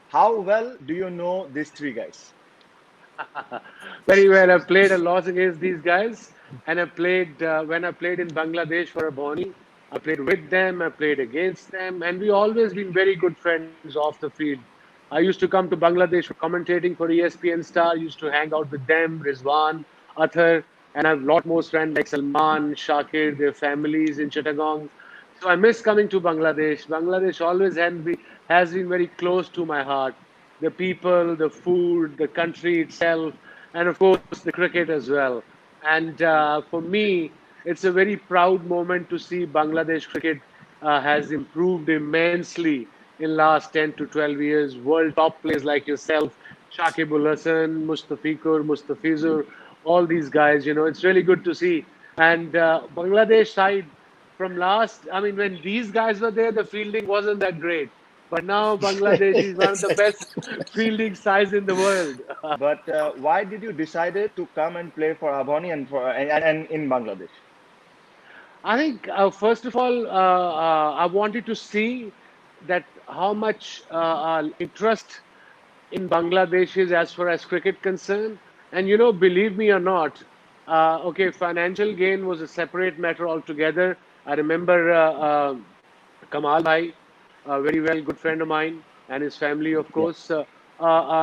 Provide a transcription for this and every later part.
How well do you know these three guys? Very well. I've played a lot against these guys, and I played when I played in Bangladesh for a Bonnie. I played with them, I played against them, and we always been very good friends off the field. I used to come to Bangladesh for commentating for ESPN Star. Used to hang out with them, Rizwan, Athar, and I have a lot more friends like Salman, Shakir, their families in Chittagong. So I miss coming to Bangladesh. Bangladesh always has been very close to my heart. The people, the food, the country itself, and of course the cricket as well. And for me, it's a very proud moment to see Bangladesh cricket has improved immensely in last 10 to 12 years. World top players like yourself, Shakib Ul Hasan, Mustafikur, Mustafizur, all these guys, it's really good to see. And Bangladesh side from last, I mean, when these guys were there, the fielding wasn't that great. But now Bangladesh is one of the best fielding sides in the world. But why did you decided to come and play for Abhani and in Bangladesh? I think first of all, I wanted to see that how much interest in Bangladesh is as far as cricket concerned. And believe me or not, okay, financial gain was a separate matter altogether. I remember Kamal Bhai, a very well good friend of mine, and his family, of Yeah. course.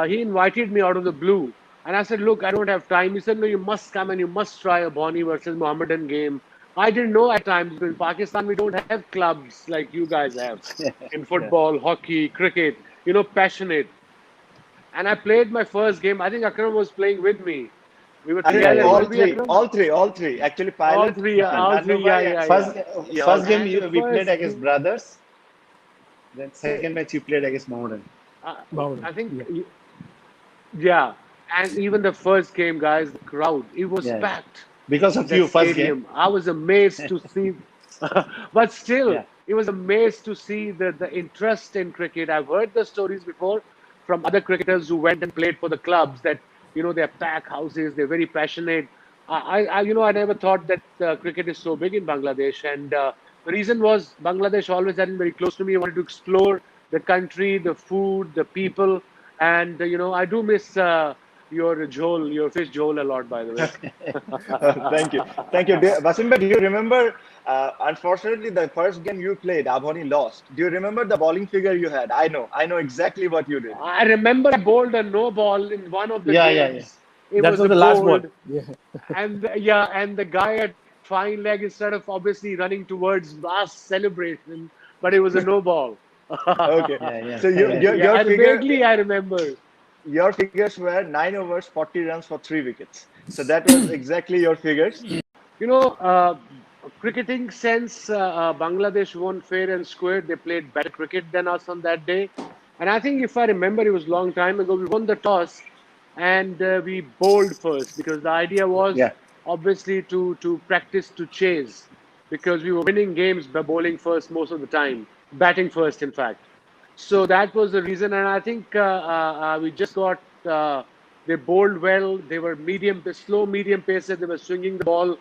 He invited me out of the blue. And I said, look, I don't have time. He said, no, you must come and you must try a Bonnie versus Mohammedan game. I didn't know at times because in Pakistan we don't have clubs like you guys have in Yeah. football, hockey, cricket, passionate. And I played my first game. I think Akram was playing with me. We were I Yeah, think together, yeah, yeah. all weren't we, three, Akram? all three, all three. Actually, All Pilot, three, all Nandu three, yeah, Bhai, yeah, First, yeah. yeah, first game And the we played first against game, Brothers. Then second match you played against Mohammedan. uh, Bowden. I think, Yeah. yeah. And even the first game, guys, the crowd, it was Yeah, packed because in of that you, first game. stadium. I was amazed to see, but still, Yeah, it was amazed to see the interest in cricket. I've heard the stories before from other cricketers who went and played for the clubs that, they pack houses, they're very passionate. I never thought that cricket is so big in Bangladesh. And the reason was Bangladesh always had been very close to me. I wanted to explore the country, the food, the people. And, I do miss your jhol, your fish jhol a lot, by the way. Thank you. Thank you. Wasim bhai, do you remember, unfortunately, the first game you played, Abhani lost. Do you remember the bowling figure you had? I know exactly what you did. I remember I bowled a no ball in one of the yeah, yeah, yeah. games. It That was was a the last ball. bold, Yeah. and yeah, and the guy at fine leg instead of obviously running towards vast celebration, but it was a no ball. Okay. Yeah, yeah, So yeah. Yeah, and vaguely I remember. your figures were 9 overs, 40 runs for 3 wickets. So that was exactly your figures. You know, cricketing sense, Bangladesh won fair and square. They played better cricket than us on that day. And I think if I remember, it was a long time ago, we won the toss and we bowled first because the idea was Yeah. obviously to practice to chase because we were winning games by bowling first most of the time, batting first, in fact. So that was the reason, and I think we just got. They bowled well. They were slow medium pacer. They were swinging the ball,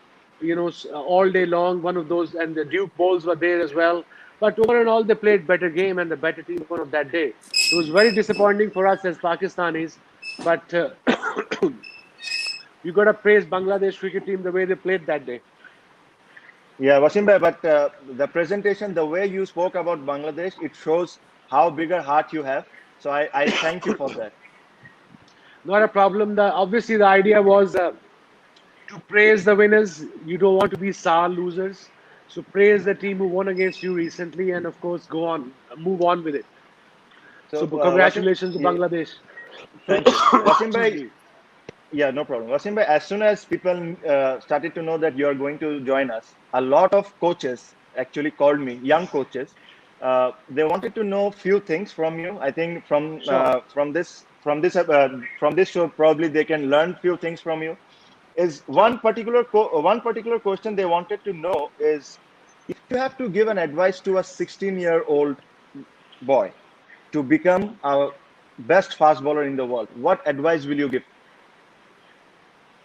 all day long. One of those, and the Duke balls were there as well. But over and all, they played better game and the better team on that day. It was very disappointing for us as Pakistanis, but you got to praise Bangladesh cricket team the way they played that day. Yeah, Wasim bhai, but the presentation, the way you spoke about Bangladesh, it shows how big a heart you have. So I thank you for that. Not a problem. Obviously the idea was to praise the winners. You don't want to be sour losers. So praise the team who won against you recently, and of course, go on, move on with it. So So Wasim, congratulations to yeah, Bangladesh. thank you. Wasim Excuse bhai, me. yeah, no problem. Wasim bhai, as soon as people started to know that you are going to join us, a lot of coaches actually called me, young coaches. They wanted to know few things from you. I think Sure. from this show, probably they can learn few things from you. Is Sure. one particular question they wanted to know is if you have to give an advice to a 16-year-old boy to become a best fast bowler in the world, what advice will you give?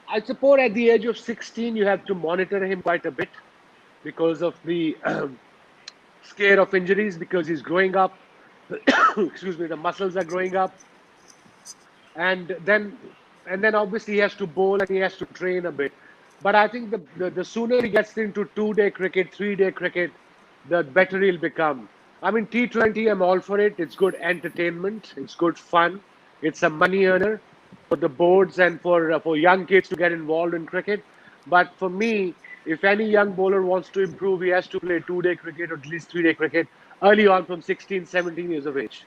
I suppose at the age of 16, you have to monitor him quite a bit because of the scare of injuries because he's growing up. excuse me, the muscles are growing up, and then obviously he has to bowl and he has to train a bit. But I think the sooner he gets into 2 day cricket, 3 day cricket, the better he'll become. I mean, T20, I'm all for it. It's good entertainment. It's good fun. It's a money earner for the boards and for young kids to get involved in cricket. But for me, if any young bowler wants to improve, he has to play 2 day cricket or at least 3 day cricket early on from 16, 17 years of age.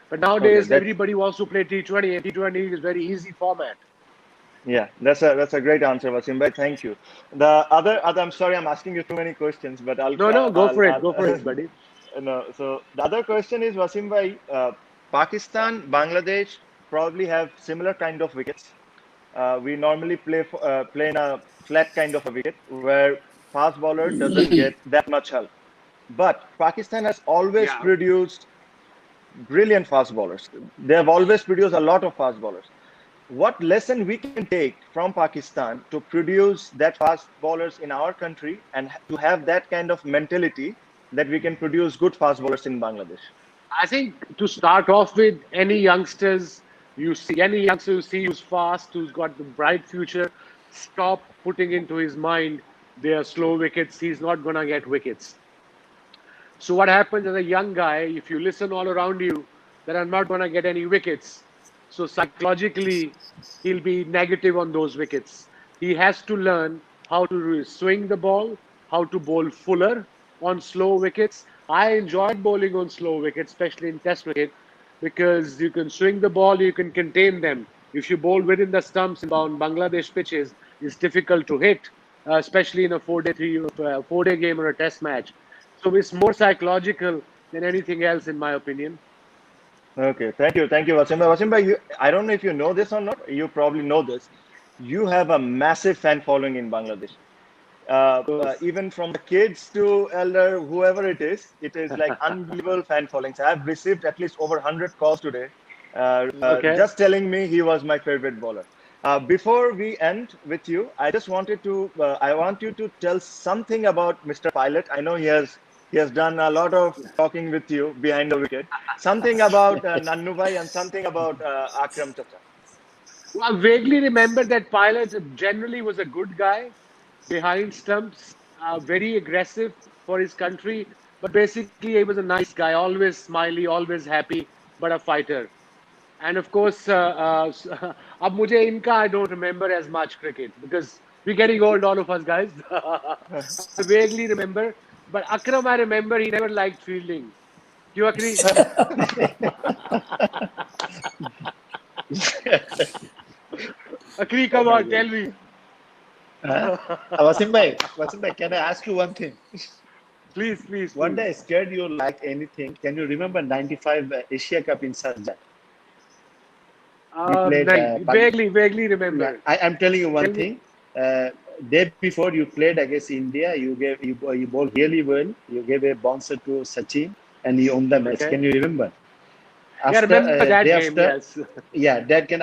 But Okay, nowadays, that's everybody wants to play T20, and T20 is very easy format. yeah, that's a great answer, Wasim bhai. Thank you. The other I'm sorry, I'm asking you too many questions, but No, no, go for it, I'll buddy. no. So the other question is, Wasim bhai, Pakistan, Bangladesh probably have similar kind of wickets. We normally play in a flat kind of a wicket where fast bowler doesn't get that much help. But Pakistan has always Yeah. produced brilliant fast bowlers. They have always produced a lot of fast bowlers. What lesson we can take from Pakistan to produce that fast bowlers in our country and to have that kind of mentality that we can produce good fast bowlers in Bangladesh? I think to start off with, any youngster you see who's fast, who's got the bright future, stop putting into his mind they are slow wickets. He's not going to get wickets. So what happens as a young guy, if you listen all around you that I'm not going to get any wickets, so psychologically he'll be negative on those wickets. He has to learn how to swing the ball, how to bowl fuller on slow wickets. I enjoyed bowling on slow wickets, especially in Test cricket, because you can swing the ball, you can contain them. If you bowl within the stumps on Bangladesh pitches, it's difficult to hit, especially in a 4 day game or a Test match. So it's more psychological than anything else, in my opinion. Okay, thank you, Wasim. Wasim bhai, I don't know if you know this or not. You probably know this. You have a massive fan following in Bangladesh. Of course. Even from the kids to elder, whoever it is like unbelievable fan followings. I've received at least over 100 calls today, Okay. just telling me he was my favorite bowler. Before we end with you, I want you to tell something about Mr. Pilot. I know he has done a lot of talking with you behind the wicket. Something about Nannu bhai and something about Akram Chacha. Well, I vaguely remember that Pilot generally was a good guy behind stumps, very aggressive for his country, but basically he was a nice guy, always smiley, always happy, but a fighter. And of course, ab mujhe inka I don't remember as much cricket because we're getting old, all of us guys. I vaguely remember, but Akram, I remember he never liked fielding. You agree? Agree, Oh come my on, God. tell me. Huh? Wasim bhai, can I ask you one thing? Please, please, One please. day I scared you like anything. Can you remember 95 Asia Cup in Sharjah? We played. Nahi, vaguely Yeah, remember. I'm telling you one Tell me. thing. Day before you played against India, you bowled really well. You gave a bouncer to Sachin, and you won the match. Okay. Can you remember? Yeah, After remember that day game, after, yes. yeah, that can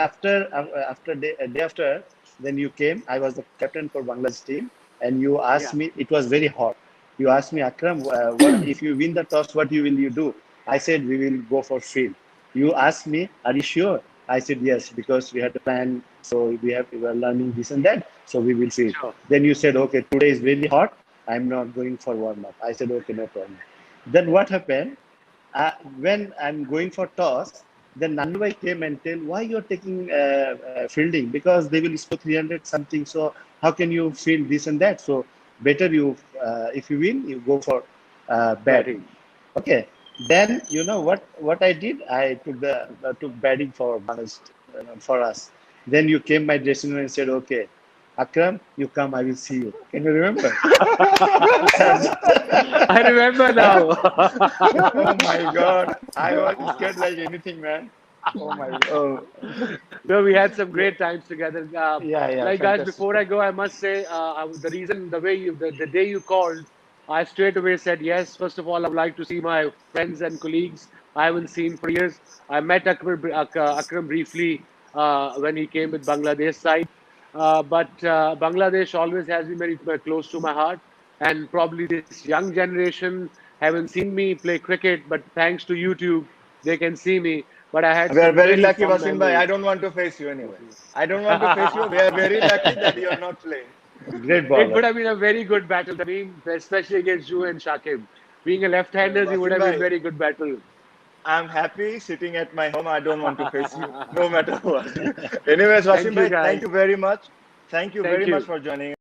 day after, then you came. I was the captain for Bangladesh team, and you asked Yeah. me. It was very hot. You asked me, Akram, what if you win the toss? What will you do? I said we will go for field. You asked me, are you sure? I said yes because we had a plan. So we were learning this and that. So we will field. Sure. Then you said, okay, today is really hot. I'm not going for warm up. I said, okay, no problem. Then what happened? When I'm going for toss, then Nandubai came and tell why you're taking fielding because they will score 300 something. So how can you field this and that? So better if you win, you go for batting. Batting. Okay. Then you know what I did? I took batting for Bangladesh, for us. Then you came my dressing room and said, okay, Akram, you come, I will see you. Can you remember? I remember now. Oh my God. I was scared like anything, man. Oh my God. Oh, No, we had some Yeah, great times together. yeah, Like guys, fantastic. before I go, I must say the reason, the day you called, I straight away said yes. First of all, I would like to see my friends and colleagues I haven't seen for years. I met Akram briefly when he came with Bangladesh side, but Bangladesh always has been very close to my heart. And probably this young generation haven't seen me play cricket, but thanks to YouTube, they can see me. But I had We are some very really lucky, fond Wasim bhai. I memories. don't want to face you anyway. I don't want to face you. We are very lucky that you are not playing. Great It bowler. would have been a very good battle, Tamim, especially against you and Shakib. Being a left-hander, it would Wasim have been bhai, very good battle. I'm happy sitting at my home. I don't want to face you, no matter what. Anyways, Thank Wasim you, bhai, guys. thank you very much. Thank you Thank very much you. for joining